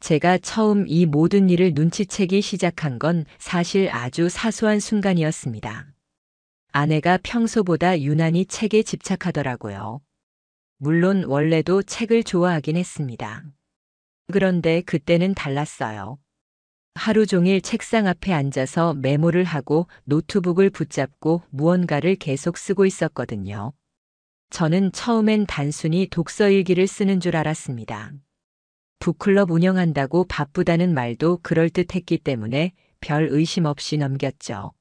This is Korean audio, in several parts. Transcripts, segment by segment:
제가 처음 이 모든 일을 눈치채기 시작한 건 사실 아주 사소한 순간이었습니다. 아내가 평소보다 유난히 책에 집착하더라고요. 물론 원래도 책을 좋아하긴 했습니다. 그런데 그때는 달랐어요. 하루 종일 책상 앞에 앉아서 메모를 하고 노트북을 붙잡고 무언가를 계속 쓰고 있었거든요. 저는 처음엔 단순히 독서 일기를 쓰는 줄 알았습니다. 북클럽 운영한다고 바쁘다는 말도 그럴듯했기 때문에 별 의심 없이 넘겼죠.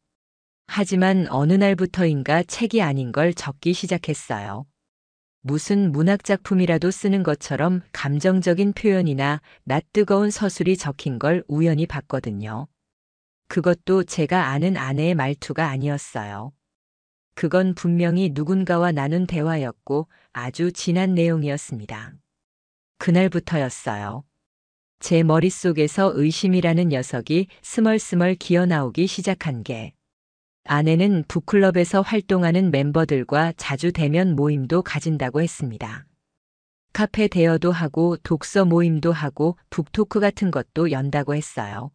하지만 어느 날부터인가 책이 아닌 걸 적기 시작했어요. 무슨 문학작품이라도 쓰는 것처럼 감정적인 표현이나 낯뜨거운 서술이 적힌 걸 우연히 봤거든요. 그것도 제가 아는 아내의 말투가 아니었어요. 그건 분명히 누군가와 나눈 대화였고 아주 진한 내용이었습니다. 그날부터였어요. 제 머릿속에서 의심이라는 녀석이 스멀스멀 기어나오기 시작한 게, 아내는 북클럽에서 활동하는 멤버들과 자주 대면 모임도 가진다고 했습니다. 카페 대여도 하고 독서 모임도 하고 북토크 같은 것도 연다고 했어요.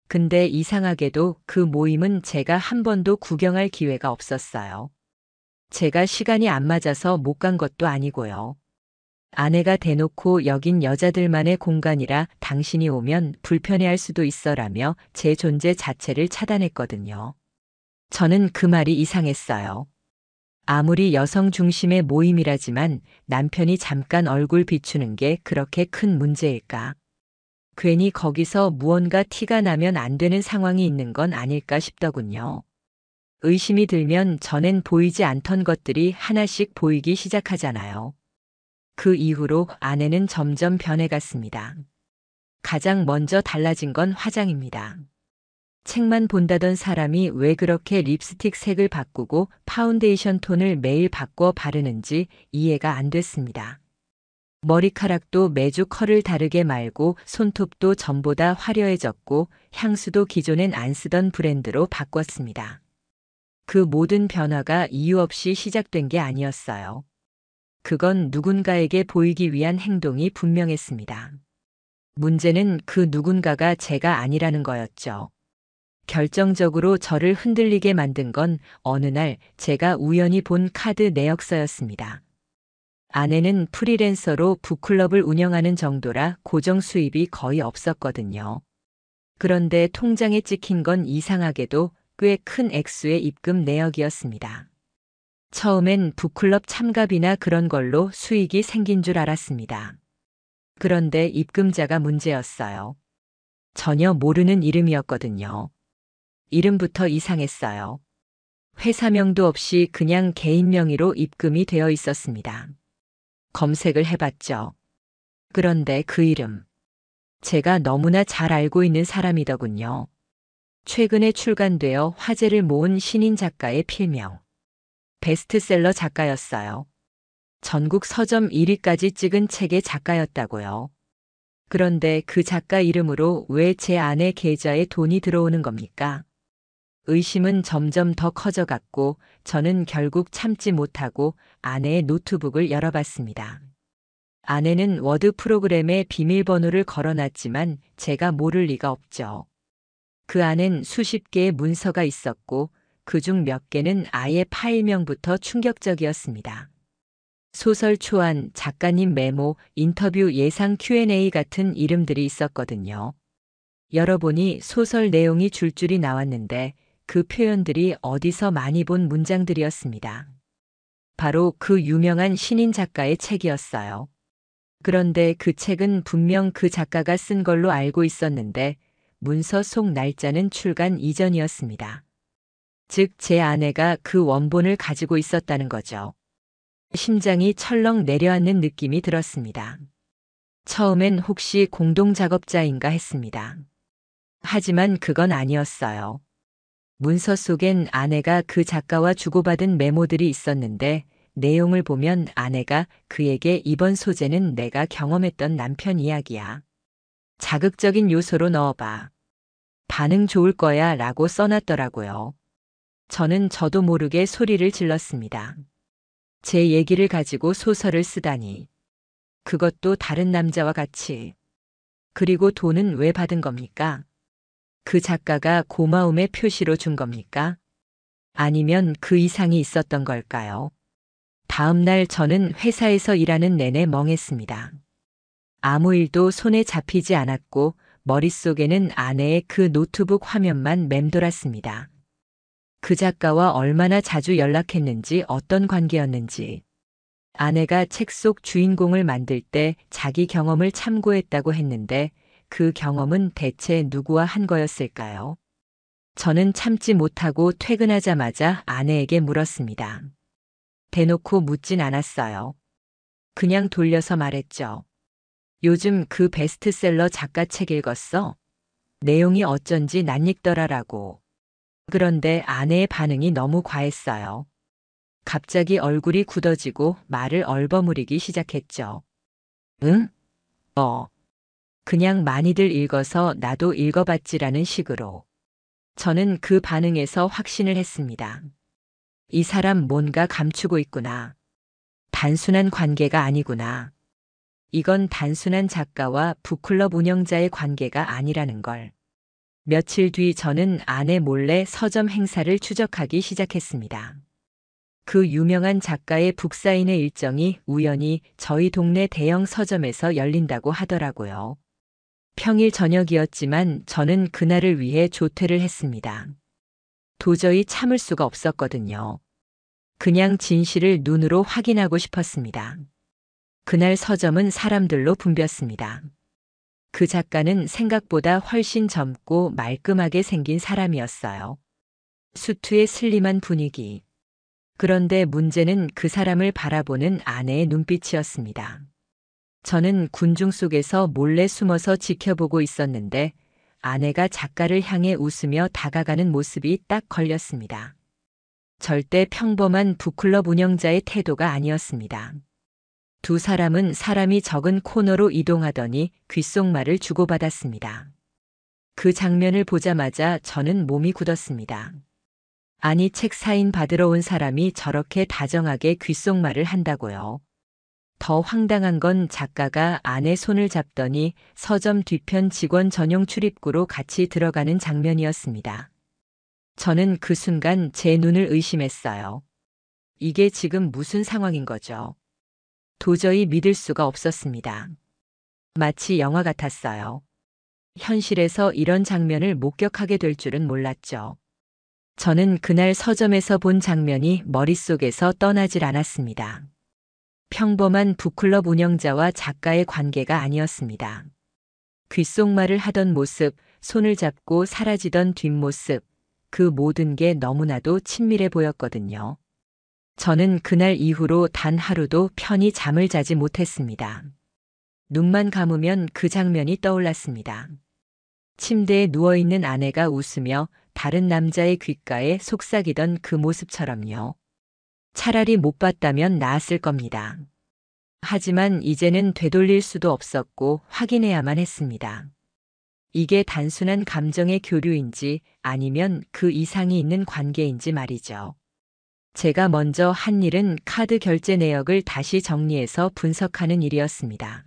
근데 이상하게도 그 모임은 제가 한 번도 구경할 기회가 없었어요. 제가 시간이 안 맞아서 못 간 것도 아니고요. 아내가 대놓고 여긴 여자들만의 공간이라 당신이 오면 불편해할 수도 있어라며 제 존재 자체를 차단했거든요. 저는 그 말이 이상했어요. 아무리 여성 중심의 모임이라지만 남편이 잠깐 얼굴 비추는 게 그렇게 큰 문제일까? 괜히 거기서 무언가 티가 나면 안 되는 상황이 있는 건 아닐까 싶더군요. 의심이 들면 전엔 보이지 않던 것들이 하나씩 보이기 시작하잖아요. 그 이후로 아내는 점점 변해갔습니다. 가장 먼저 달라진 건 화장입니다. 책만 본다던 사람이 왜 그렇게 립스틱 색을 바꾸고 파운데이션 톤을 매일 바꿔 바르는지 이해가 안 됐습니다. 머리카락도 매주 컬을 다르게 말고 손톱도 전보다 화려해졌고 향수도 기존엔 안 쓰던 브랜드로 바꿨습니다. 그 모든 변화가 이유 없이 시작된 게 아니었어요. 그건 누군가에게 보이기 위한 행동이 분명했습니다. 문제는 그 누군가가 제가 아니라는 거였죠. 결정적으로 저를 흔들리게 만든 건 어느 날 제가 우연히 본 카드 내역서였습니다. 아내는 프리랜서로 북클럽을 운영하는 정도라 고정 수입이 거의 없었거든요. 그런데 통장에 찍힌 건 이상하게도 꽤 큰 액수의 입금 내역이었습니다. 처음엔 북클럽 참가비나 그런 걸로 수익이 생긴 줄 알았습니다. 그런데 입금자가 문제였어요. 전혀 모르는 이름이었거든요. 이름부터 이상했어요. 회사명도 없이 그냥 개인 명의로 입금이 되어 있었습니다. 검색을 해봤죠. 그런데 그 이름, 제가 너무나 잘 알고 있는 사람이더군요. 최근에 출간되어 화제를 모은 신인 작가의 필명. 베스트셀러 작가였어요. 전국 서점 1위까지 찍은 책의 작가였다고요. 그런데 그 작가 이름으로 왜 제 아내 계좌에 돈이 들어오는 겁니까? 의심은 점점 더 커져갔고 저는 결국 참지 못하고 아내의 노트북을 열어봤습니다. 아내는 워드 프로그램에 비밀번호를 걸어놨지만 제가 모를 리가 없죠. 그 안엔 수십 개의 문서가 있었고 그중 몇 개는 아예 파일명부터 충격적이었습니다. 소설 초안, 작가님 메모, 인터뷰 예상 Q&A 같은 이름들이 있었거든요. 열어보니 소설 내용이 줄줄이 나왔는데 그 표현들이 어디서 많이 본 문장들이었습니다. 바로 그 유명한 신인 작가의 책이었어요. 그런데 그 책은 분명 그 작가가 쓴 걸로 알고 있었는데 문서 속 날짜는 출간 이전이었습니다. 즉, 제 아내가 그 원본을 가지고 있었다는 거죠. 심장이 철렁 내려앉는 느낌이 들었습니다. 처음엔 혹시 공동 작업자인가 했습니다. 하지만 그건 아니었어요. 문서 속엔 아내가 그 작가와 주고받은 메모들이 있었는데 내용을 보면 아내가 그에게 이번 소재는 내가 경험했던 남편 이야기야. 자극적인 요소로 넣어봐. 반응 좋을 거야 라고 써놨더라고요. 저는 저도 모르게 소리를 질렀습니다. 제 얘기를 가지고 소설을 쓰다니. 그것도 다른 남자와 같이. 그리고 돈은 왜 받은 겁니까? 그 작가가 고마움의 표시로 준 겁니까? 아니면 그 이상이 있었던 걸까요? 다음 날 저는 회사에서 일하는 내내 멍했습니다. 아무 일도 손에 잡히지 않았고 머릿속에는 아내의 그 노트북 화면만 맴돌았습니다. 그 작가와 얼마나 자주 연락했는지, 어떤 관계였는지. 아내가 책 속 주인공을 만들 때 자기 경험을 참고했다고 했는데 그 경험은 대체 누구와 한 거였을까요? 저는 참지 못하고 퇴근하자마자 아내에게 물었습니다. 대놓고 묻진 않았어요. 그냥 돌려서 말했죠. 요즘 그 베스트셀러 작가 책 읽었어? 내용이 어쩐지 낯익더라라고. 그런데 아내의 반응이 너무 과했어요. 갑자기 얼굴이 굳어지고 말을 얼버무리기 시작했죠. 응? 그냥 많이들 읽어서 나도 읽어봤지라는 식으로. 저는 그 반응에서 확신을 했습니다. 이 사람 뭔가 감추고 있구나. 단순한 관계가 아니구나. 이건 단순한 작가와 북클럽 운영자의 관계가 아니라는 걸. 며칠 뒤 저는 아내 몰래 서점 행사를 추적하기 시작했습니다. 그 유명한 작가의 북사인회 일정이 우연히 저희 동네 대형 서점에서 열린다고 하더라고요. 평일 저녁이었지만 저는 그날을 위해 조퇴를 했습니다. 도저히 참을 수가 없었거든요. 그냥 진실을 눈으로 확인하고 싶었습니다. 그날 서점은 사람들로 붐볐습니다. 그 작가는 생각보다 훨씬 젊고 말끔하게 생긴 사람이었어요. 수트의 슬림한 분위기. 그런데 문제는 그 사람을 바라보는 아내의 눈빛이었습니다. 저는 군중 속에서 몰래 숨어서 지켜보고 있었는데 아내가 작가를 향해 웃으며 다가가는 모습이 딱 걸렸습니다. 절대 평범한 북클럽 운영자의 태도가 아니었습니다. 두 사람은 사람이 적은 코너로 이동하더니 귓속말을 주고받았습니다. 그 장면을 보자마자 저는 몸이 굳었습니다. 아니, 책 사인 받으러 온 사람이 저렇게 다정하게 귓속말을 한다고요. 더 황당한 건 작가가 아내 손을 잡더니 서점 뒤편 직원 전용 출입구로 같이 들어가는 장면이었습니다. 저는 그 순간 제 눈을 의심했어요. 이게 지금 무슨 상황인 거죠? 도저히 믿을 수가 없었습니다. 마치 영화 같았어요. 현실에서 이런 장면을 목격하게 될 줄은 몰랐죠. 저는 그날 서점에서 본 장면이 머릿속에서 떠나질 않았습니다. 평범한 북클럽 운영자와 작가의 관계가 아니었습니다. 귓속말을 하던 모습, 손을 잡고 사라지던 뒷모습, 그 모든 게 너무나도 친밀해 보였거든요. 저는 그날 이후로 단 하루도 편히 잠을 자지 못했습니다. 눈만 감으면 그 장면이 떠올랐습니다. 침대에 누워있는 아내가 웃으며 다른 남자의 귓가에 속삭이던 그 모습처럼요. 차라리 못 봤다면 나았을 겁니다. 하지만 이제는 되돌릴 수도 없었고 확인해야만 했습니다. 이게 단순한 감정의 교류인지 아니면 그 이상이 있는 관계인지 말이죠. 제가 먼저 한 일은 카드 결제 내역을 다시 정리해서 분석하는 일이었습니다.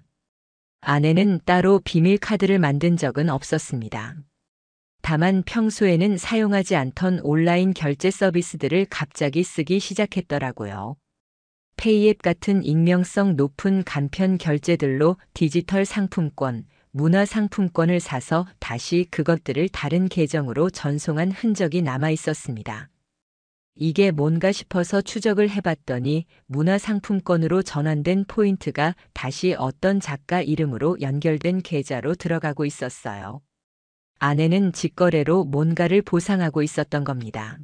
아내는 따로 비밀 카드를 만든 적은 없었습니다. 다만 평소에는 사용하지 않던 온라인 결제 서비스들을 갑자기 쓰기 시작했더라고요. 페이앱 같은 익명성 높은 간편 결제들로 디지털 상품권, 문화 상품권을 사서 다시 그것들을 다른 계정으로 전송한 흔적이 남아 있었습니다. 이게 뭔가 싶어서 추적을 해봤더니 문화상품권으로 전환된 포인트가 다시 어떤 작가 이름으로 연결된 계좌로 들어가고 있었어요. 아내는 직거래로 뭔가를 보상하고 있었던 겁니다.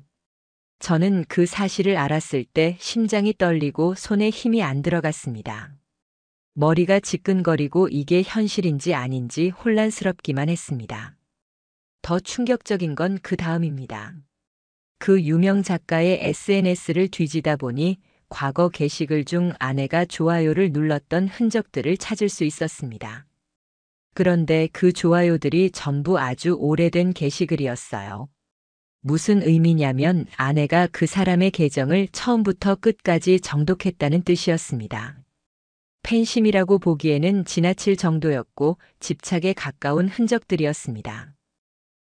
저는 그 사실을 알았을 때 심장이 떨리고 손에 힘이 안 들어갔습니다. 머리가 지끈거리고 이게 현실인지 아닌지 혼란스럽기만 했습니다. 더 충격적인 건 그 다음입니다. 그 유명 작가의 SNS를 뒤지다 보니 과거 게시글 중 아내가 좋아요를 눌렀던 흔적들을 찾을 수 있었습니다. 그런데 그 좋아요들이 전부 아주 오래된 게시글이었어요. 무슨 의미냐면 아내가 그 사람의 계정을 처음부터 끝까지 정독했다는 뜻이었습니다. 팬심이라고 보기에는 지나칠 정도였고 집착에 가까운 흔적들이었습니다.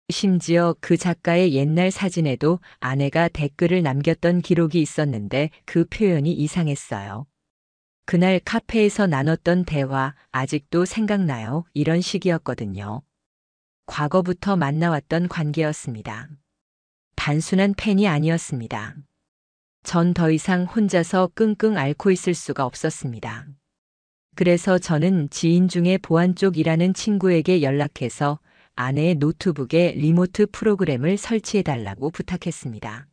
심지어 그 작가의 옛날 사진에도 아내가 댓글을 남겼던 기록이 있었는데 그 표현이 이상했어요. 그날 카페에서 나눴던 대화 아직도 생각나요? 이런 식이었거든요. 과거부터 만나왔던 관계였습니다. 단순한 팬이 아니었습니다. 전 더 이상 혼자서 끙끙 앓고 있을 수가 없었습니다. 그래서 저는 지인 중에 보안 쪽 일하는 친구에게 연락해서 아내의 노트북에 리모트 프로그램을 설치해달라고 부탁했습니다.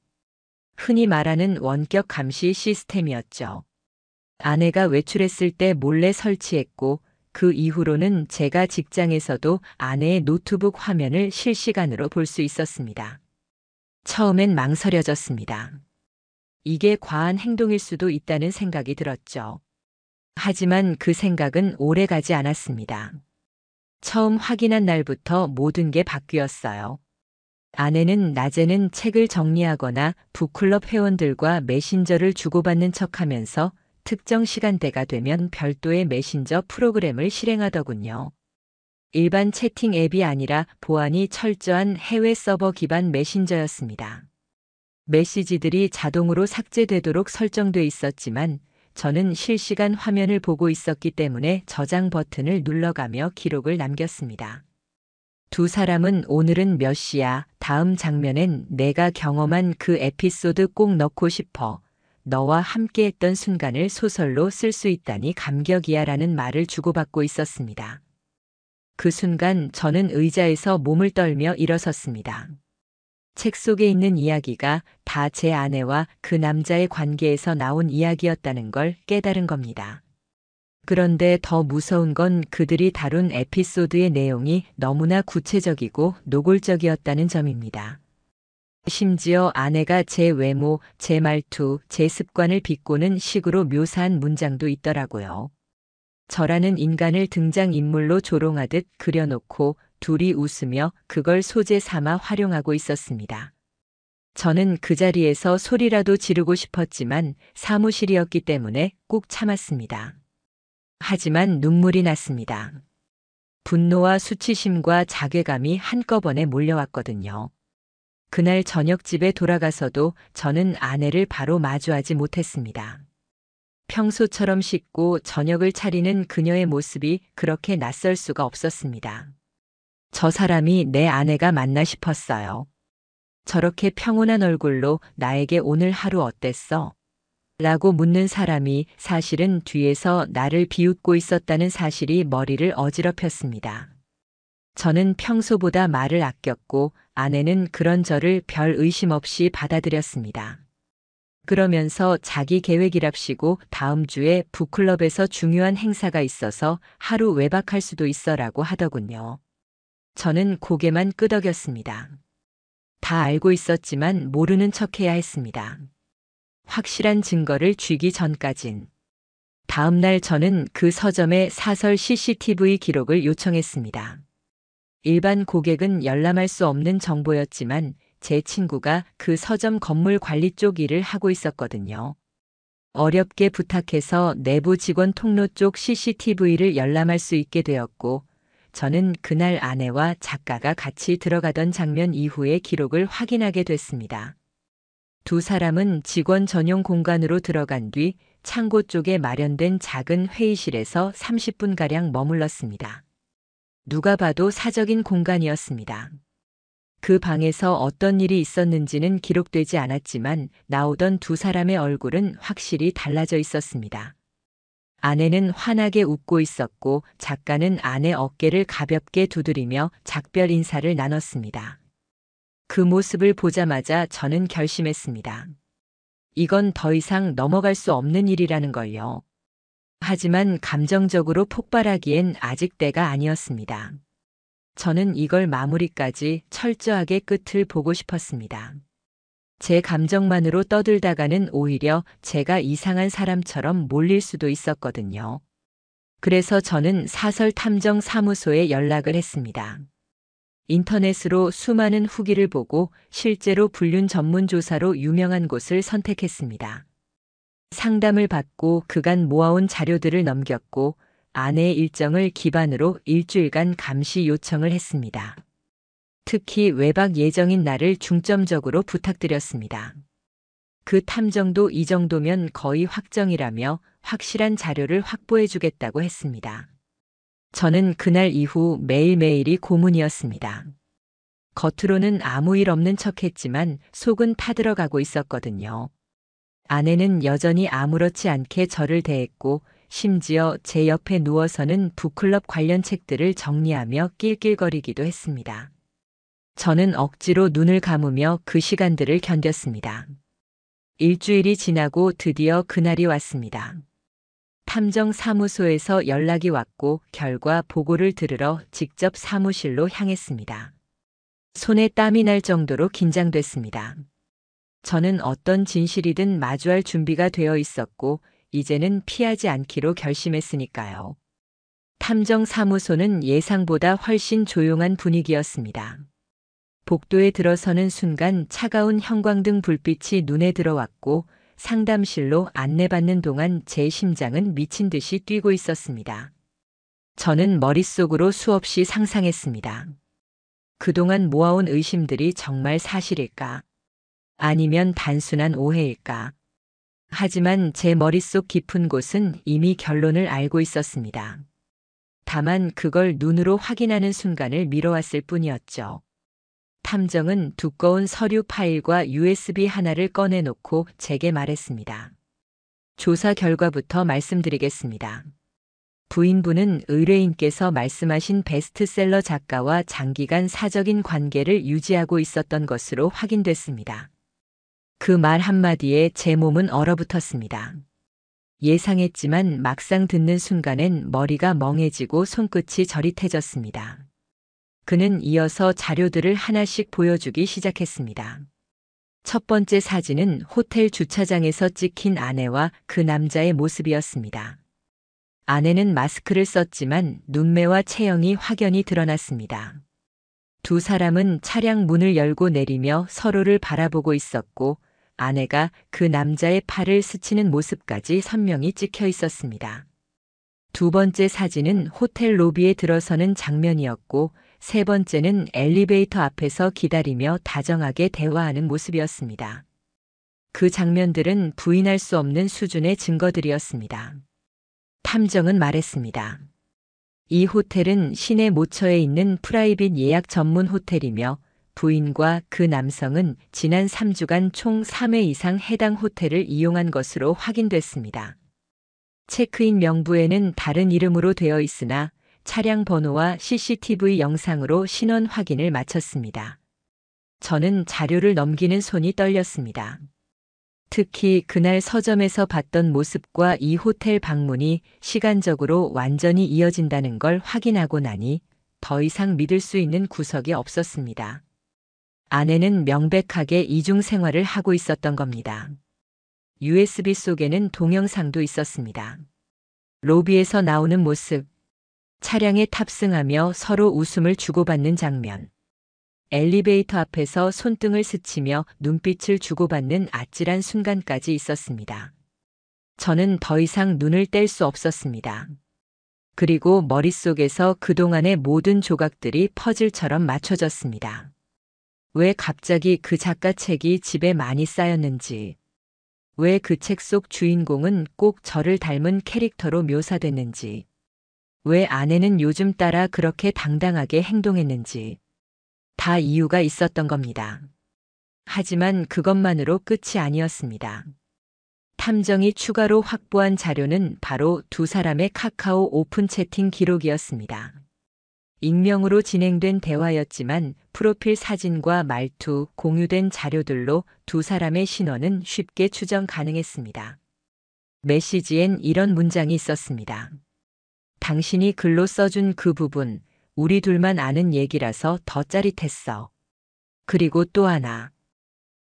흔히 말하는 원격 감시 시스템이었죠. 아내가 외출했을 때 몰래 설치했고 그 이후로는 제가 직장에서도 아내의 노트북 화면을 실시간으로 볼 수 있었습니다. 처음엔 망설여졌습니다. 이게 과한 행동일 수도 있다는 생각이 들었죠. 하지만 그 생각은 오래 가지 않았습니다. 처음 확인한 날부터 모든 게 바뀌었어요. 아내는 낮에는 책을 정리하거나 북클럽 회원들과 메신저를 주고받는 척하면서 특정 시간대가 되면 별도의 메신저 프로그램을 실행하더군요. 일반 채팅 앱이 아니라 보안이 철저한 해외 서버 기반 메신저였습니다. 메시지들이 자동으로 삭제되도록 설정돼 있었지만 저는 실시간 화면을 보고 있었기 때문에 저장 버튼을 눌러가며 기록을 남겼습니다. 두 사람은 오늘은 몇 시야, 다음 장면엔 내가 경험한 그 에피소드 꼭 넣고 싶어. 너와 함께했던 순간을 소설로 쓸 수 있다니 감격이야 라는 말을 주고받고 있었습니다. 그 순간 저는 의자에서 몸을 떨며 일어섰습니다. 책 속에 있는 이야기가 다 제 아내와 그 남자의 관계에서 나온 이야기였다는 걸 깨달은 겁니다. 그런데 더 무서운 건 그들이 다룬 에피소드의 내용이 너무나 구체적이고 노골적이었다는 점입니다. 심지어 아내가 제 외모, 제 말투, 제 습관을 비꼬는 식으로 묘사한 문장도 있더라고요. 저라는 인간을 등장인물로 조롱하듯 그려놓고 둘이 웃으며 그걸 소재 삼아 활용하고 있었습니다. 저는 그 자리에서 소리라도 지르고 싶었지만 사무실이었기 때문에 꾹 참았습니다. 하지만 눈물이 났습니다. 분노와 수치심과 자괴감이 한꺼번에 몰려왔거든요. 그날 저녁 집에 돌아가서도 저는 아내를 바로 마주하지 못했습니다. 평소처럼 씻고 저녁을 차리는 그녀의 모습이 그렇게 낯설 수가 없었습니다. 저 사람이 내 아내가 맞나 싶었어요. 저렇게 평온한 얼굴로 나에게 오늘 하루 어땠어? 라고 묻는 사람이 사실은 뒤에서 나를 비웃고 있었다는 사실이 머리를 어지럽혔습니다. 저는 평소보다 말을 아꼈고 아내는 그런 저를 별 의심 없이 받아들였습니다. 그러면서 자기 계획이랍시고 다음 주에 북클럽에서 중요한 행사가 있어서 하루 외박할 수도 있어라고 하더군요. 저는 고개만 끄덕였습니다. 다 알고 있었지만 모르는 척해야 했습니다. 확실한 증거를 쥐기 전까진. 다음 날 저는 그 서점에 사설 CCTV 기록을 요청했습니다. 일반 고객은 열람할 수 없는 정보였지만 제 친구가 그 서점 건물 관리 쪽 일을 하고 있었거든요. 어렵게 부탁해서 내부 직원 통로 쪽 CCTV를 열람할 수 있게 되었고 저는 그날 아내와 작가가 같이 들어가던 장면 이후의 기록을 확인하게 됐습니다. 두 사람은 직원 전용 공간으로 들어간 뒤 창고 쪽에 마련된 작은 회의실에서 30분가량 머물렀습니다. 누가 봐도 사적인 공간이었습니다. 그 방에서 어떤 일이 있었는지는 기록되지 않았지만 나오던 두 사람의 얼굴은 확실히 달라져 있었습니다. 아내는 환하게 웃고 있었고 작가는 아내 어깨를 가볍게 두드리며 작별 인사를 나눴습니다. 그 모습을 보자마자 저는 결심했습니다. 이건 더 이상 넘어갈 수 없는 일이라는 걸요. 하지만 감정적으로 폭발하기엔 아직 때가 아니었습니다. 저는 이걸 마무리까지 철저하게 끝을 보고 싶었습니다. 제 감정만으로 떠들다가는 오히려 제가 이상한 사람처럼 몰릴 수도 있었거든요. 그래서 저는 사설 탐정 사무소에 연락을 했습니다. 인터넷으로 수많은 후기를 보고 실제로 불륜 전문 조사로 유명한 곳을 선택했습니다. 상담을 받고 그간 모아온 자료들을 넘겼고 아내의 일정을 기반으로 일주일간 감시 요청을 했습니다. 특히 외박 예정인 날을 중점적으로 부탁드렸습니다. 그 탐정도 이 정도면 거의 확정이라며 확실한 자료를 확보해 주겠다고 했습니다. 저는 그날 이후 매일매일이 고문이었습니다. 겉으로는 아무 일 없는 척했지만 속은 타들어가고 있었거든요. 아내는 여전히 아무렇지 않게 저를 대했고 심지어 제 옆에 누워서는 북클럽 관련 책들을 정리하며 낄낄거리기도 했습니다. 저는 억지로 눈을 감으며 그 시간들을 견뎠습니다. 일주일이 지나고 드디어 그날이 왔습니다. 탐정 사무소에서 연락이 왔고 결과 보고를 들으러 직접 사무실로 향했습니다. 손에 땀이 날 정도로 긴장됐습니다. 저는 어떤 진실이든 마주할 준비가 되어 있었고 이제는 피하지 않기로 결심했으니까요. 탐정 사무소는 예상보다 훨씬 조용한 분위기였습니다. 복도에 들어서는 순간 차가운 형광등 불빛이 눈에 들어왔고 상담실로 안내받는 동안 제 심장은 미친 듯이 뛰고 있었습니다. 저는 머릿속으로 수없이 상상했습니다. 그동안 모아온 의심들이 정말 사실일까? 아니면 단순한 오해일까? 하지만 제 머릿속 깊은 곳은 이미 결론을 알고 있었습니다. 다만 그걸 눈으로 확인하는 순간을 미뤄왔을 뿐이었죠. 탐정은 두꺼운 서류 파일과 USB 하나를 꺼내놓고 제게 말했습니다. 조사 결과부터 말씀드리겠습니다. 부인분은 의뢰인께서 말씀하신 베스트셀러 작가와 장기간 사적인 관계를 유지하고 있었던 것으로 확인됐습니다. 그 말 한마디에 제 몸은 얼어붙었습니다. 예상했지만 막상 듣는 순간엔 머리가 멍해지고 손끝이 저릿해졌습니다. 그는 이어서 자료들을 하나씩 보여주기 시작했습니다. 첫 번째 사진은 호텔 주차장에서 찍힌 아내와 그 남자의 모습이었습니다. 아내는 마스크를 썼지만 눈매와 체형이 확연히 드러났습니다. 두 사람은 차량 문을 열고 내리며 서로를 바라보고 있었고 아내가 그 남자의 팔을 스치는 모습까지 선명히 찍혀 있었습니다. 두 번째 사진은 호텔 로비에 들어서는 장면이었고 세 번째는 엘리베이터 앞에서 기다리며 다정하게 대화하는 모습이었습니다. 그 장면들은 부인할 수 없는 수준의 증거들이었습니다. 탐정은 말했습니다. 이 호텔은 시내 모처에 있는 프라이빗 예약 전문 호텔이며 부인과 그 남성은 지난 3주간 총 3회 이상 해당 호텔을 이용한 것으로 확인됐습니다. 체크인 명부에는 다른 이름으로 되어 있으나 차량 번호와 CCTV 영상으로 신원 확인을 마쳤습니다. 저는 자료를 넘기는 손이 떨렸습니다. 특히 그날 서점에서 봤던 모습과 이 호텔 방문이 시간적으로 완전히 이어진다는 걸 확인하고 나니 더 이상 믿을 수 있는 구석이 없었습니다. 아내는 명백하게 이중 생활을 하고 있었던 겁니다. USB 속에는 동영상도 있었습니다. 로비에서 나오는 모습, 차량에 탑승하며 서로 웃음을 주고받는 장면, 엘리베이터 앞에서 손등을 스치며 눈빛을 주고받는 아찔한 순간까지 있었습니다. 저는 더 이상 눈을 뗄 수 없었습니다. 그리고 머릿속에서 그동안의 모든 조각들이 퍼즐처럼 맞춰졌습니다. 왜 갑자기 그 작가 책이 집에 많이 쌓였는지, 왜 그 책 속 주인공은 꼭 저를 닮은 캐릭터로 묘사됐는지, 왜 아내는 요즘 따라 그렇게 당당하게 행동했는지, 다 이유가 있었던 겁니다. 하지만 그것만으로 끝이 아니었습니다. 탐정이 추가로 확보한 자료는 바로 두 사람의 카카오 오픈 채팅 기록이었습니다. 익명으로 진행된 대화였지만 프로필 사진과 말투, 공유된 자료들로 두 사람의 신원은 쉽게 추정 가능했습니다. 메시지엔 이런 문장이 있었습니다. 당신이 글로 써준 그 부분, 우리 둘만 아는 얘기라서 더 짜릿했어. 그리고 또 하나.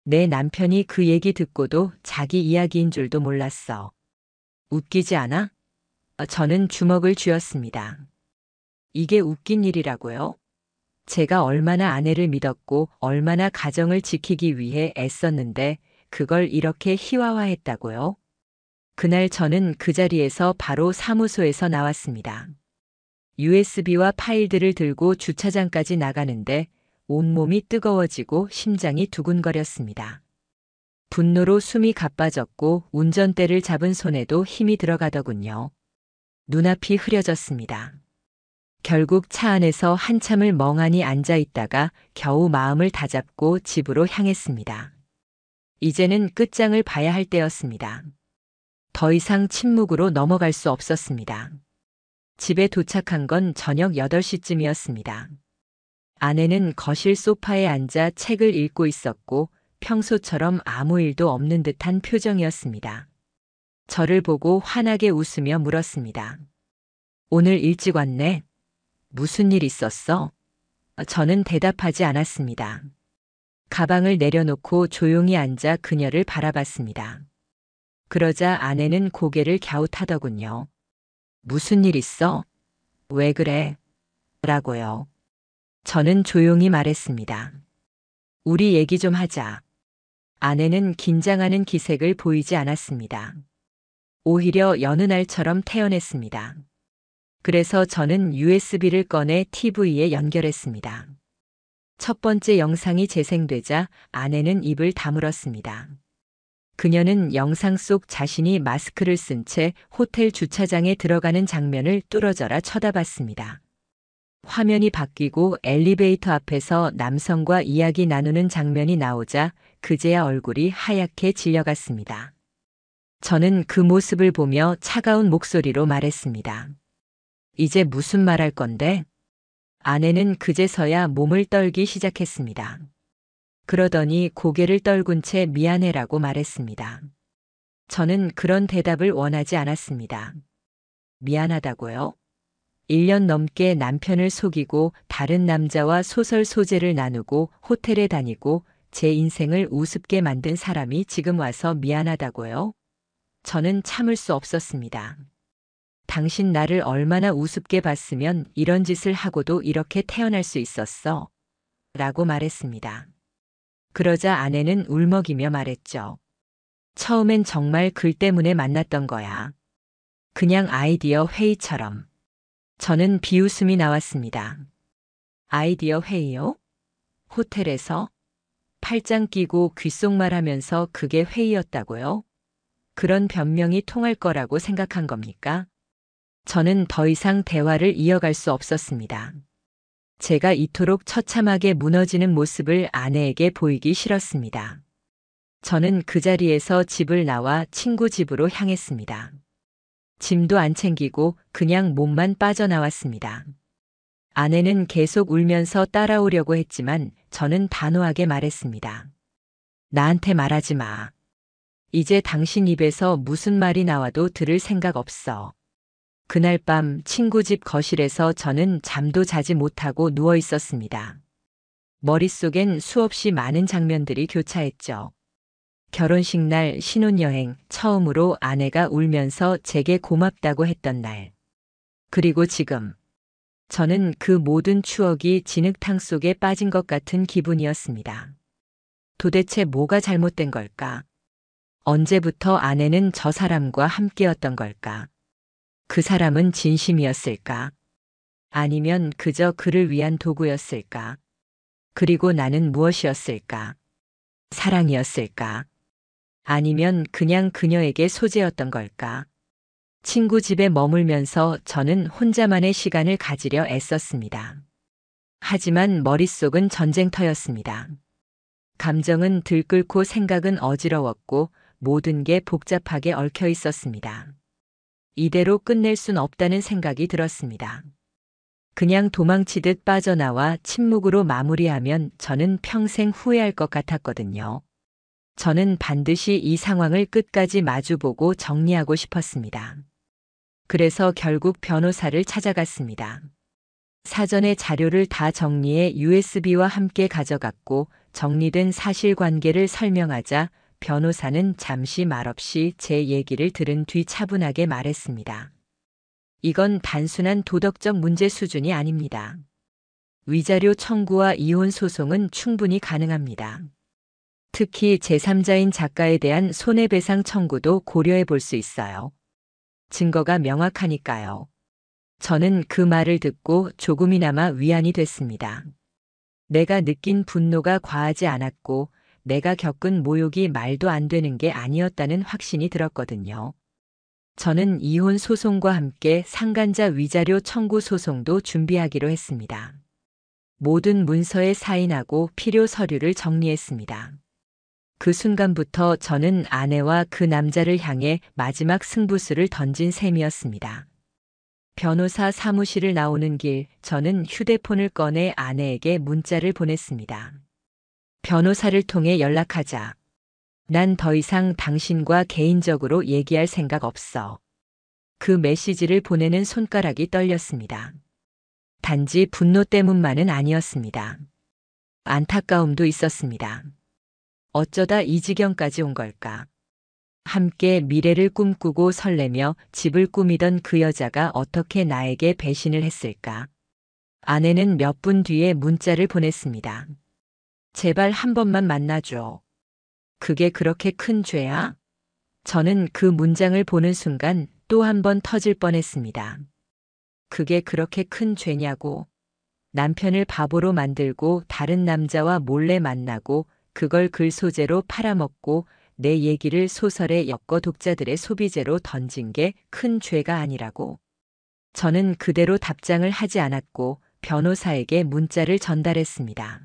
내 남편이 그 얘기 듣고도 자기 이야기인 줄도 몰랐어. 웃기지 않아? 저는 주먹을 쥐었습니다. 이게 웃긴 일이라고요? 제가 얼마나 아내를 믿었고 얼마나 가정을 지키기 위해 애썼는데 그걸 이렇게 희화화했다고요? 그날 저는 그 자리에서 바로 사무소에서 나왔습니다. USB와 파일들을 들고 주차장까지 나가는데 온몸이 뜨거워지고 심장이 두근거렸습니다. 분노로 숨이 가빠졌고 운전대를 잡은 손에도 힘이 들어가더군요. 눈앞이 흐려졌습니다. 결국 차 안에서 한참을 멍하니 앉아 있다가 겨우 마음을 다잡고 집으로 향했습니다. 이제는 끝장을 봐야 할 때였습니다. 더 이상 침묵으로 넘어갈 수 없었습니다. 집에 도착한 건 저녁 8시쯤이었습니다. 아내는 거실 소파에 앉아 책을 읽고 있었고 평소처럼 아무 일도 없는 듯한 표정이었습니다. 저를 보고 환하게 웃으며 물었습니다. 오늘 일찍 왔네. 무슨 일 있었어? 저는 대답하지 않았습니다. 가방을 내려놓고 조용히 앉아 그녀를 바라봤습니다. 그러자 아내는 고개를 갸웃하더군요. 무슨 일 있어? 왜 그래? 라고요. 저는 조용히 말했습니다. 우리 얘기 좀 하자. 아내는 긴장하는 기색을 보이지 않았습니다. 오히려 여느 날처럼 태연했습니다. 그래서 저는 USB를 꺼내 TV에 연결했습니다. 첫 번째 영상이 재생되자 아내는 입을 다물었습니다. 그녀는 영상 속 자신이 마스크를 쓴 채 호텔 주차장에 들어가는 장면을 뚫어져라 쳐다봤습니다. 화면이 바뀌고 엘리베이터 앞에서 남성과 이야기 나누는 장면이 나오자 그제야 얼굴이 하얗게 질려갔습니다. 저는 그 모습을 보며 차가운 목소리로 말했습니다. 이제 무슨 말 할 건데? 아내는 그제서야 몸을 떨기 시작했습니다. 그러더니 고개를 떨군 채 미안해라고 말했습니다. 저는 그런 대답을 원하지 않았습니다. 미안하다고요? 1년 넘게 남편을 속이고 다른 남자와 소설 소재를 나누고 호텔에 다니고 제 인생을 우습게 만든 사람이 지금 와서 미안하다고요? 저는 참을 수 없었습니다. 당신 나를 얼마나 우습게 봤으면 이런 짓을 하고도 이렇게 태어날 수 있었어? 라고 말했습니다. 그러자 아내는 울먹이며 말했죠. 처음엔 정말 글 때문에 만났던 거야. 그냥 아이디어 회의처럼. 저는 비웃음이 나왔습니다. 아이디어 회의요? 호텔에서? 팔짱 끼고 귓속말하면서 그게 회의였다고요? 그런 변명이 통할 거라고 생각한 겁니까? 저는 더 이상 대화를 이어갈 수 없었습니다. 제가 이토록 처참하게 무너지는 모습을 아내에게 보이기 싫었습니다. 저는 그 자리에서 집을 나와 친구 집으로 향했습니다. 짐도 안 챙기고 그냥 몸만 빠져나왔습니다. 아내는 계속 울면서 따라오려고 했지만 저는 단호하게 말했습니다. 나한테 말하지 마. 이제 당신 입에서 무슨 말이 나와도 들을 생각 없어. 그날 밤 친구 집 거실에서 저는 잠도 자지 못하고 누워 있었습니다. 머릿속엔 수없이 많은 장면들이 교차했죠. 결혼식 날, 신혼여행, 처음으로 아내가 울면서 제게 고맙다고 했던 날. 그리고 지금. 저는 그 모든 추억이 진흙탕 속에 빠진 것 같은 기분이었습니다. 도대체 뭐가 잘못된 걸까? 언제부터 아내는 저 사람과 함께였던 걸까? 그 사람은 진심이었을까? 아니면 그저 그를 위한 도구였을까? 그리고 나는 무엇이었을까? 사랑이었을까? 아니면 그냥 그녀에게 소재였던 걸까? 친구 집에 머물면서 저는 혼자만의 시간을 가지려 애썼습니다. 하지만 머릿속은 전쟁터였습니다. 감정은 들끓고 생각은 어지러웠고 모든 게 복잡하게 얽혀 있었습니다. 이대로 끝낼 순 없다는 생각이 들었습니다. 그냥 도망치듯 빠져나와 침묵으로 마무리하면 저는 평생 후회할 것 같았거든요. 저는 반드시 이 상황을 끝까지 마주보고 정리하고 싶었습니다. 그래서 결국 변호사를 찾아갔습니다. 사전에 자료를 다 정리해 USB와 함께 가져갔고 정리된 사실관계를 설명하자 변호사는 잠시 말없이 제 얘기를 들은 뒤 차분하게 말했습니다. 이건 단순한 도덕적 문제 수준이 아닙니다. 위자료 청구와 이혼 소송은 충분히 가능합니다. 특히 제3자인 작가에 대한 손해배상 청구도 고려해 볼 수 있어요. 증거가 명확하니까요. 저는 그 말을 듣고 조금이나마 위안이 됐습니다. 내가 느낀 분노가 과하지 않았고 내가 겪은 모욕이 말도 안 되는 게 아니었다는 확신이 들었거든요. 저는 이혼 소송과 함께 상간자 위자료 청구 소송도 준비하기로 했습니다. 모든 문서에 사인하고 필요 서류를 정리했습니다. 그 순간부터 저는 아내와 그 남자를 향해 마지막 승부수를 던진 셈이었습니다. 변호사 사무실을 나오는 길, 저는 휴대폰을 꺼내 아내에게 문자를 보냈습니다. 변호사를 통해 연락하자. 난 더 이상 당신과 개인적으로 얘기할 생각 없어. 그 메시지를 보내는 손가락이 떨렸습니다. 단지 분노 때문만은 아니었습니다. 안타까움도 있었습니다. 어쩌다 이 지경까지 온 걸까? 함께 미래를 꿈꾸고 설레며 집을 꾸미던 그 여자가 어떻게 나에게 배신을 했을까? 아내는 몇 분 뒤에 문자를 보냈습니다. 제발 한 번만 만나줘. 그게 그렇게 큰 죄야? 저는 그 문장을 보는 순간 또 한 번 터질 뻔했습니다. 그게 그렇게 큰 죄냐고. 남편을 바보로 만들고 다른 남자와 몰래 만나고 그걸 글 소재로 팔아먹고 내 얘기를 소설에 엮어 독자들의 소비재로 던진 게 큰 죄가 아니라고. 저는 그대로 답장을 하지 않았고 변호사에게 문자를 전달했습니다.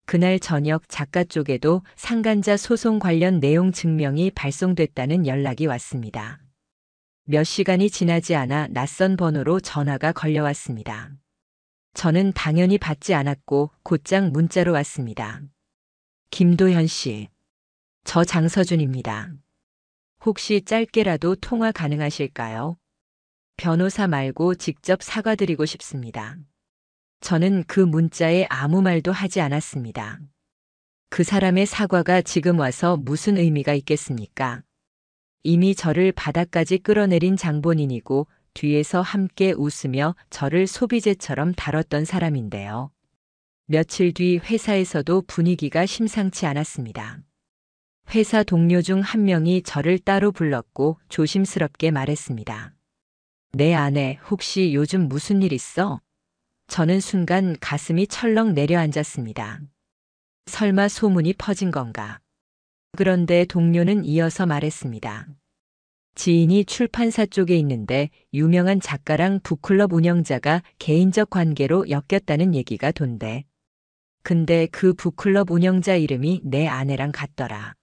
그날 저녁 작가 쪽에도 상간자 소송 관련 내용 증명이 발송됐다는 연락이 왔습니다. 몇 시간이 지나지 않아 낯선 번호로 전화가 걸려왔습니다. 저는 당연히 받지 않았고 곧장 문자로 왔습니다. 김도현 씨. 저 장서준입니다. 혹시 짧게라도 통화 가능하실까요? 변호사 말고 직접 사과드리고 싶습니다. 저는 그 문자에 아무 말도 하지 않았습니다. 그 사람의 사과가 지금 와서 무슨 의미가 있겠습니까? 이미 저를 바닥까지 끌어내린 장본인이고 뒤에서 함께 웃으며 저를 소비재처럼 다뤘던 사람인데요. 며칠 뒤 회사에서도 분위기가 심상치 않았습니다. 회사 동료 중 한 명이 저를 따로 불렀고 조심스럽게 말했습니다. 내 아내 혹시 요즘 무슨 일 있어? 저는 순간 가슴이 철렁 내려앉았습니다. 설마 소문이 퍼진 건가? 그런데 동료는 이어서 말했습니다. 지인이 출판사 쪽에 있는데 유명한 작가랑 북클럽 운영자가 개인적 관계로 엮였다는 얘기가 돈대. 근데 그 북클럽 운영자 이름이 내 아내랑 같더라.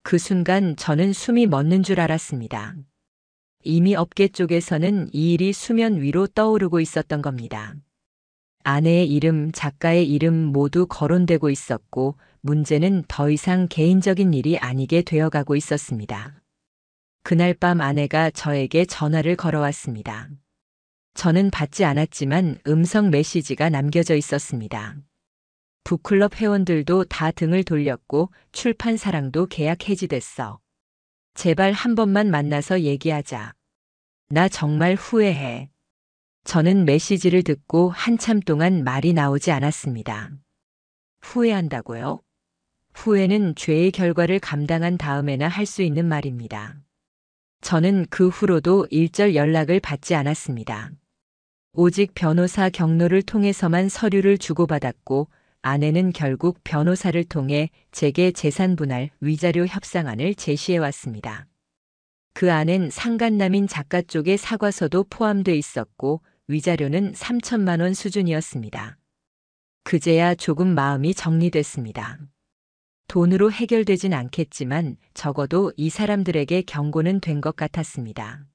그 순간 저는 숨이 멎는 줄 알았습니다. 이미 업계 쪽에서는 이 일이 수면 위로 떠오르고 있었던 겁니다. 아내의 이름, 작가의 이름 모두 거론되고 있었고 문제는 더 이상 개인적인 일이 아니게 되어가고 있었습니다. 그날 밤 아내가 저에게 전화를 걸어왔습니다. 저는 받지 않았지만 음성 메시지가 남겨져 있었습니다. 북클럽 회원들도 다 등을 돌렸고 출판사랑도 계약 해지됐어. 제발 한 번만 만나서 얘기하자. 나 정말 후회해. 저는 메시지를 듣고 한참 동안 말이 나오지 않았습니다. 후회한다고요? 후회는 죄의 결과를 감당한 다음에나 할 수 있는 말입니다. 저는 그 후로도 일절 연락을 받지 않았습니다. 오직 변호사 경로를 통해서만 서류를 주고받았고 아내는 결국 변호사를 통해 제게 재산 분할 위자료 협상안을 제시해 왔습니다. 그 안엔 상간남인 작가 쪽의 사과서도 포함돼 있었고 위자료는 3천만 원 수준이었습니다. 그제야 조금 마음이 정리됐습니다. 돈으로 해결되진 않겠지만 적어도 이 사람들에게 경고는 된 것 같았습니다.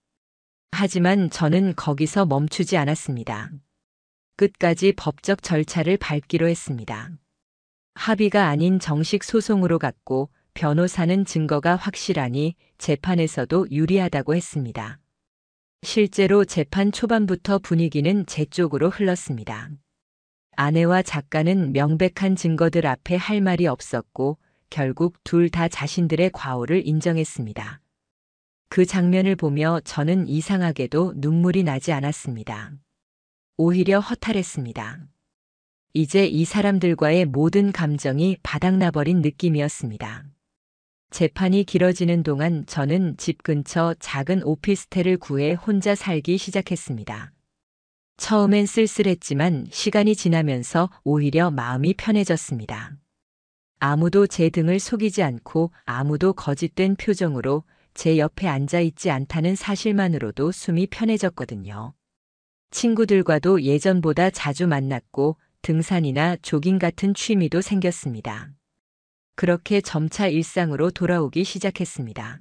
하지만 저는 거기서 멈추지 않았습니다. 끝까지 법적 절차를 밟기로 했습니다. 합의가 아닌 정식 소송으로 갔고 변호사는 증거가 확실하니 재판에서도 유리하다고 했습니다. 실제로 재판 초반부터 분위기는 제 쪽으로 흘렀습니다. 아내와 작가는 명백한 증거들 앞에 할 말이 없었고 결국 둘 다 자신들의 과오를 인정했습니다. 그 장면을 보며 저는 이상하게도 눈물이 나지 않았습니다. 오히려 허탈했습니다. 이제 이 사람들과의 모든 감정이 바닥나버린 느낌이었습니다. 재판이 길어지는 동안 저는 집 근처 작은 오피스텔을 구해 혼자 살기 시작했습니다. 처음엔 쓸쓸했지만 시간이 지나면서 오히려 마음이 편해졌습니다. 아무도 제 등을 속이지 않고 아무도 거짓된 표정으로 제 옆에 앉아 있지 않다는 사실만으로도 숨이 편해졌거든요. 친구들과도 예전보다 자주 만났고 등산이나 조깅 같은 취미도 생겼습니다. 그렇게 점차 일상으로 돌아오기 시작했습니다.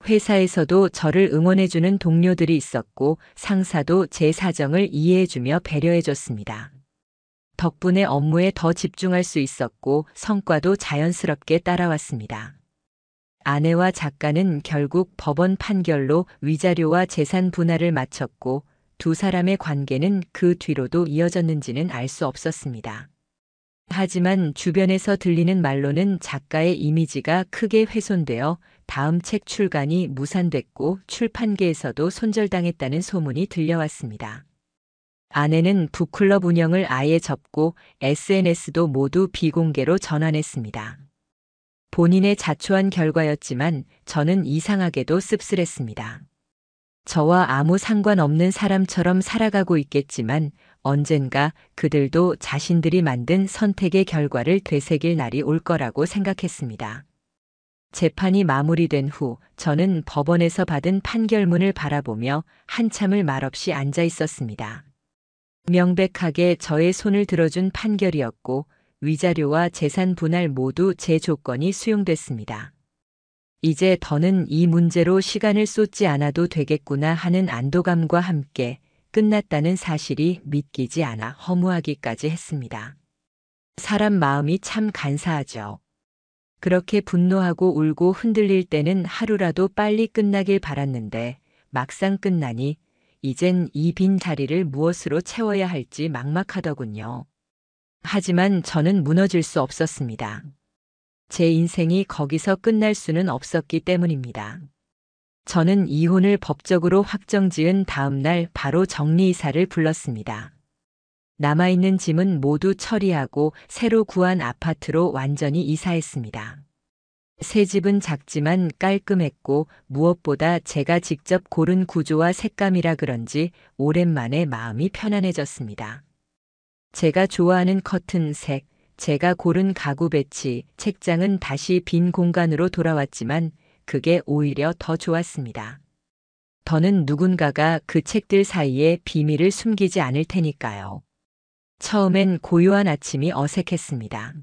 회사에서도 저를 응원해주는 동료들이 있었고 상사도 제 사정을 이해해주며 배려해줬습니다. 덕분에 업무에 더 집중할 수 있었고 성과도 자연스럽게 따라왔습니다. 아내와 작가는 결국 법원 판결로 위자료와 재산 분할을 마쳤고 두 사람의 관계는 그 뒤로도 이어졌는지는 알 수 없었습니다. 하지만 주변에서 들리는 말로는 작가의 이미지가 크게 훼손되어 다음 책 출간이 무산됐고 출판계에서도 손절당했다는 소문이 들려왔습니다. 아내는 북클럽 운영을 아예 접고 SNS도 모두 비공개로 전환했습니다. 본인의 자초한 결과였지만 저는 이상하게도 씁쓸했습니다. 저와 아무 상관없는 사람처럼 살아가고 있겠지만 언젠가 그들도 자신들이 만든 선택의 결과를 되새길 날이 올 거라고 생각했습니다. 재판이 마무리된 후 저는 법원에서 받은 판결문을 바라보며 한참을 말없이 앉아 있었습니다. 명백하게 저의 손을 들어준 판결이었고 위자료와 재산 분할 모두 제 조건이 수용됐습니다. 이제 더는 이 문제로 시간을 쏟지 않아도 되겠구나 하는 안도감과 함께 끝났다는 사실이 믿기지 않아 허무하기까지 했습니다. 사람 마음이 참 간사하죠. 그렇게 분노하고 울고 흔들릴 때는 하루라도 빨리 끝나길 바랐는데 막상 끝나니 이젠 이 빈 자리를 무엇으로 채워야 할지 막막하더군요. 하지만 저는 무너질 수 없었습니다. 제 인생이 거기서 끝날 수는 없었기 때문입니다. 저는 이혼을 법적으로 확정지은 다음 날 바로 정리이사를 불렀습니다. 남아있는 짐은 모두 처리하고 새로 구한 아파트로 완전히 이사했습니다. 새 집은 작지만 깔끔했고 무엇보다 제가 직접 고른 구조와 색감이라 그런지 오랜만에 마음이 편안해졌습니다. 제가 좋아하는 커튼색, 제가 고른 가구 배치, 책장은 다시 빈 공간으로 돌아왔지만 그게 오히려 더 좋았습니다. 더는 누군가가 그 책들 사이에 비밀을 숨기지 않을 테니까요. 처음엔 고요한 아침이 어색했습니다.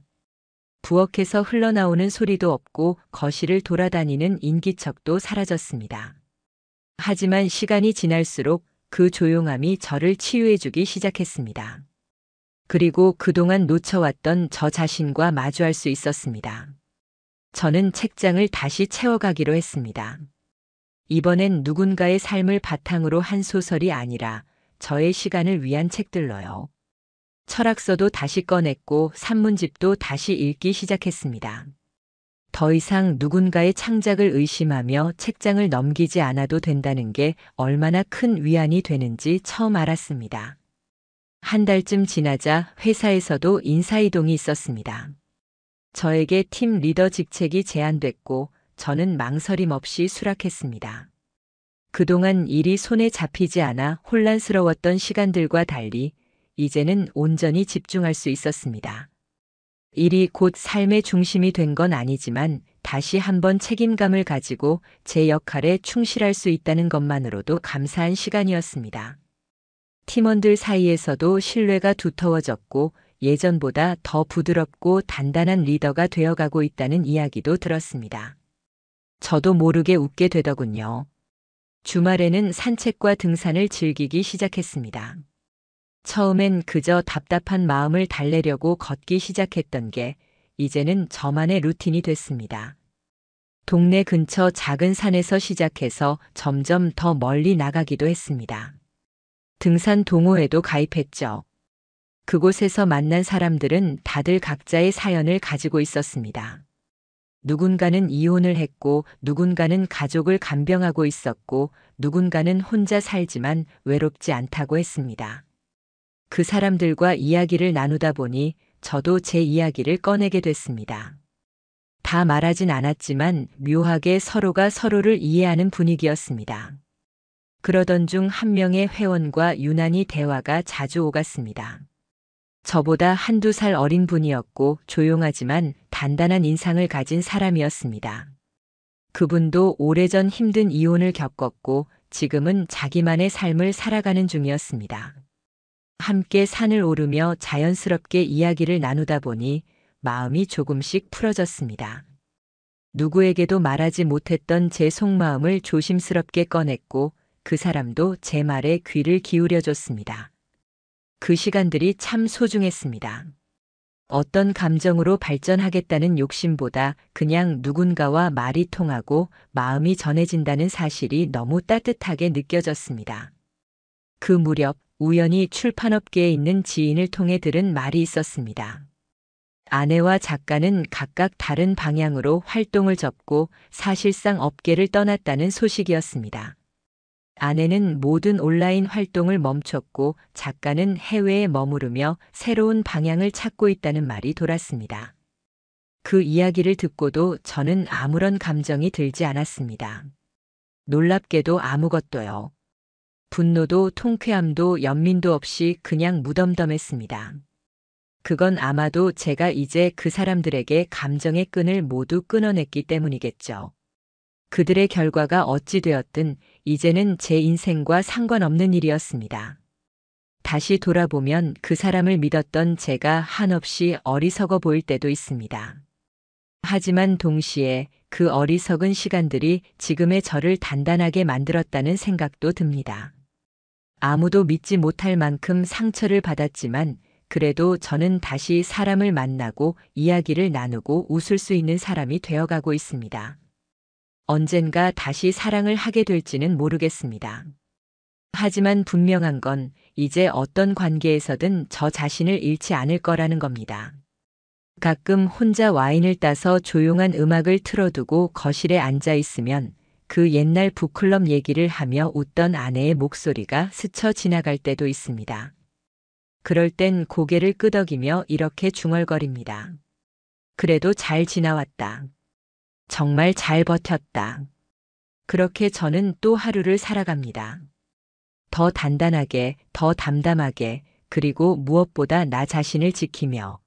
부엌에서 흘러나오는 소리도 없고 거실을 돌아다니는 인기척도 사라졌습니다. 하지만 시간이 지날수록 그 조용함이 저를 치유해주기 시작했습니다. 그리고 그동안 놓쳐왔던 저 자신과 마주할 수 있었습니다. 저는 책장을 다시 채워가기로 했습니다. 이번엔 누군가의 삶을 바탕으로 한 소설이 아니라 저의 시간을 위한 책들로요. 철학서도 다시 꺼냈고 산문집도 다시 읽기 시작했습니다. 더 이상 누군가의 창작을 의심하며 책장을 넘기지 않아도 된다는 게 얼마나 큰 위안이 되는지 처음 알았습니다. 한 달쯤 지나자 회사에서도 인사이동이 있었습니다. 저에게 팀 리더 직책이 제안됐고 저는 망설임 없이 수락했습니다. 그동안 일이 손에 잡히지 않아 혼란스러웠던 시간들과 달리 이제는 온전히 집중할 수 있었습니다. 일이 곧 삶의 중심이 된 건 아니지만 다시 한번 책임감을 가지고 제 역할에 충실할 수 있다는 것만으로도 감사한 시간이었습니다. 팀원들 사이에서도 신뢰가 두터워졌고 예전보다 더 부드럽고 단단한 리더가 되어가고 있다는 이야기도 들었습니다. 저도 모르게 웃게 되더군요. 주말에는 산책과 등산을 즐기기 시작했습니다. 처음엔 그저 답답한 마음을 달래려고 걷기 시작했던 게 이제는 저만의 루틴이 됐습니다. 동네 근처 작은 산에서 시작해서 점점 더 멀리 나가기도 했습니다. 등산 동호회도 가입했죠. 그곳에서 만난 사람들은 다들 각자의 사연을 가지고 있었습니다. 누군가는 이혼을 했고 누군가는 가족을 간병하고 있었고 누군가는 혼자 살지만 외롭지 않다고 했습니다. 그 사람들과 이야기를 나누다 보니 저도 제 이야기를 꺼내게 됐습니다. 다 말하진 않았지만 묘하게 서로가 서로를 이해하는 분위기였습니다. 그러던 중 한 명의 회원과 유난히 대화가 자주 오갔습니다. 저보다 한두 살 어린 분이었고 조용하지만 단단한 인상을 가진 사람이었습니다. 그분도 오래전 힘든 이혼을 겪었고 지금은 자기만의 삶을 살아가는 중이었습니다. 함께 산을 오르며 자연스럽게 이야기를 나누다 보니 마음이 조금씩 풀어졌습니다. 누구에게도 말하지 못했던 제 속마음을 조심스럽게 꺼냈고 그 사람도 제 말에 귀를 기울여줬습니다. 그 시간들이 참 소중했습니다. 어떤 감정으로 발전하겠다는 욕심보다 그냥 누군가와 말이 통하고 마음이 전해진다는 사실이 너무 따뜻하게 느껴졌습니다. 그 무렵 우연히 출판업계에 있는 지인을 통해 들은 말이 있었습니다. 아내와 작가는 각각 다른 방향으로 활동을 접고 사실상 업계를 떠났다는 소식이었습니다. 아내는 모든 온라인 활동을 멈췄고 작가는 해외에 머무르며 새로운 방향을 찾고 있다는 말이 돌았습니다. 그 이야기를 듣고도 저는 아무런 감정이 들지 않았습니다. 놀랍게도 아무것도요. 분노도 통쾌함도 연민도 없이 그냥 무덤덤했습니다. 그건 아마도 제가 이제 그 사람들에게 감정의 끈을 모두 끊어냈기 때문이겠죠. 그들의 결과가 어찌 되었든 이제는 제 인생과 상관없는 일이었습니다. 다시 돌아보면 그 사람을 믿었던 제가 한없이 어리석어 보일 때도 있습니다. 하지만 동시에 그 어리석은 시간들이 지금의 저를 단단하게 만들었다는 생각도 듭니다. 아무도 믿지 못할 만큼 상처를 받았지만 그래도 저는 다시 사람을 만나고 이야기를 나누고 웃을 수 있는 사람이 되어가고 있습니다. 언젠가 다시 사랑을 하게 될지는 모르겠습니다. 하지만 분명한 건 이제 어떤 관계에서든 저 자신을 잃지 않을 거라는 겁니다. 가끔 혼자 와인을 따서 조용한 음악을 틀어두고 거실에 앉아 있으면 그 옛날 북클럽 얘기를 하며 웃던 아내의 목소리가 스쳐 지나갈 때도 있습니다. 그럴 땐 고개를 끄덕이며 이렇게 중얼거립니다. 그래도 잘 지나왔다. 정말 잘 버텼다. 그렇게 저는 또 하루를 살아갑니다. 더 단단하게, 더 담담하게, 그리고 무엇보다 나 자신을 지키며